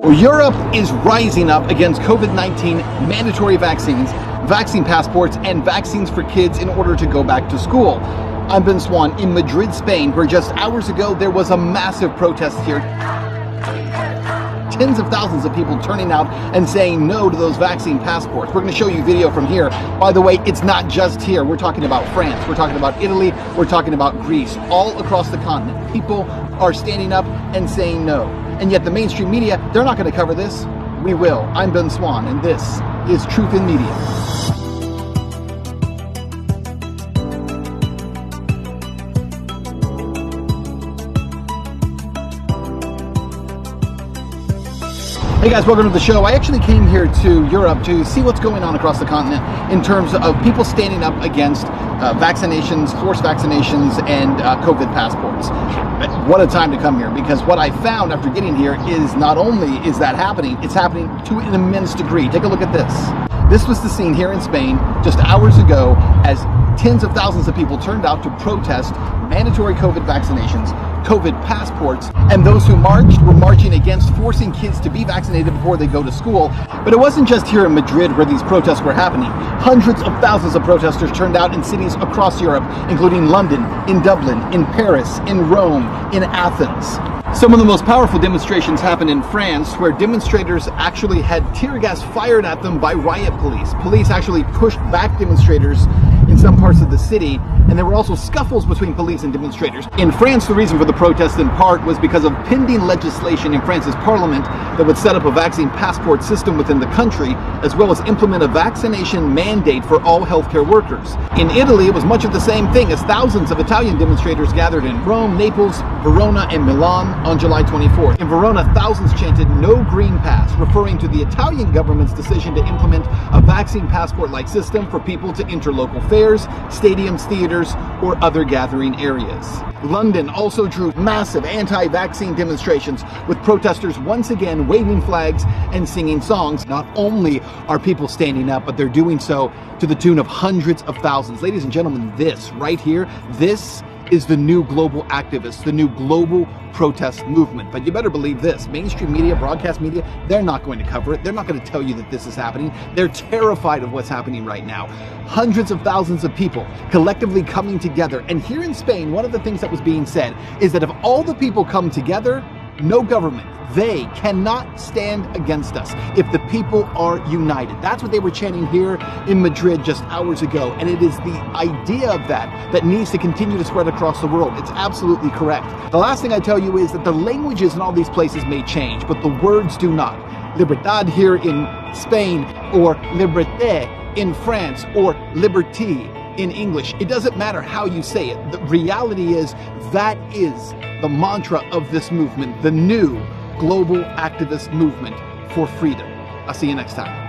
Europe is rising up against COVID-19 mandatory vaccines, vaccine passports, and vaccines for kids in order to go back to school. I'm Ben Swan in Madrid, Spain, where just hours ago there was a massive protest here. Tens of thousands of people turning out and saying no to those vaccine passports. We're going to show you video from here. By the way, it's not just here. We're talking about France, we're talking about Italy, we're talking about Greece, all across the continent. People are standing up and saying no. And yet the mainstream media, they're not going to cover this. We will. I'm Ben Swan, and this is Truth in Media. Hey guys, welcome to the show. I actually came here to Europe to see what's going on across the continent in terms of people standing up against vaccinations, forced vaccinations, and COVID passports. What a time to come here, because what I found after getting here is not only is that happening, it's happening to an immense degree. Take a look at this. This was the scene here in Spain just hours ago as tens of thousands of people turned out to protest mandatory COVID vaccinations, COVID passports, and those who marched were marching against forcing kids to be vaccinated before they go to school. But it wasn't just here in Madrid where these protests were happening. Hundreds of thousands of protesters turned out in cities across Europe, including London, in Dublin, in Paris, in Rome, in Athens. Some of the most powerful demonstrations happened in France, where demonstrators actually had tear gas fired at them by riot police. Police actually pushed back demonstrators in some parts of the city, and there were also scuffles between police and demonstrators. In France, the reason for the protests in part was because of pending legislation in France's parliament that would set up a vaccine passport system within the country, as well as implement a vaccination mandate for all healthcare workers. In Italy, it was much of the same thing, as thousands of Italian demonstrators gathered in Rome, Naples, Verona, and Milan on July 24th. In Verona, thousands chanted "No Green Pass," referring to the Italian government's decision to implement a vaccine passport-like system for people to enter local fairs, stadiums, theaters, or other gathering areas. London also drew massive anti-vaccine demonstrations, with protesters once again waving flags and singing songs. Not only are people standing up, but they're doing so to the tune of hundreds of thousands. Ladies and gentlemen, this right here, this is the new global activist, the new global protest movement. But you better believe this, mainstream media, broadcast media, they're not going to cover it. They're not going to tell you that this is happening. They're terrified of what's happening right now. Hundreds of thousands of people collectively coming together. And here in Spain, one of the things that was being said is that if all the people come together, no government, they cannot stand against us if the people are united. That's what they were chanting here in Madrid just hours ago. And it is the idea of that needs to continue to spread across the world. It's absolutely correct. The last thing I tell you is that the languages in all these places may change, but the words do not. Libertad here in Spain, or liberté in France, or liberty in English. It doesn't matter how you say it. The reality is that is the mantra of this movement, the new global activist movement for freedom. I'll see you next time.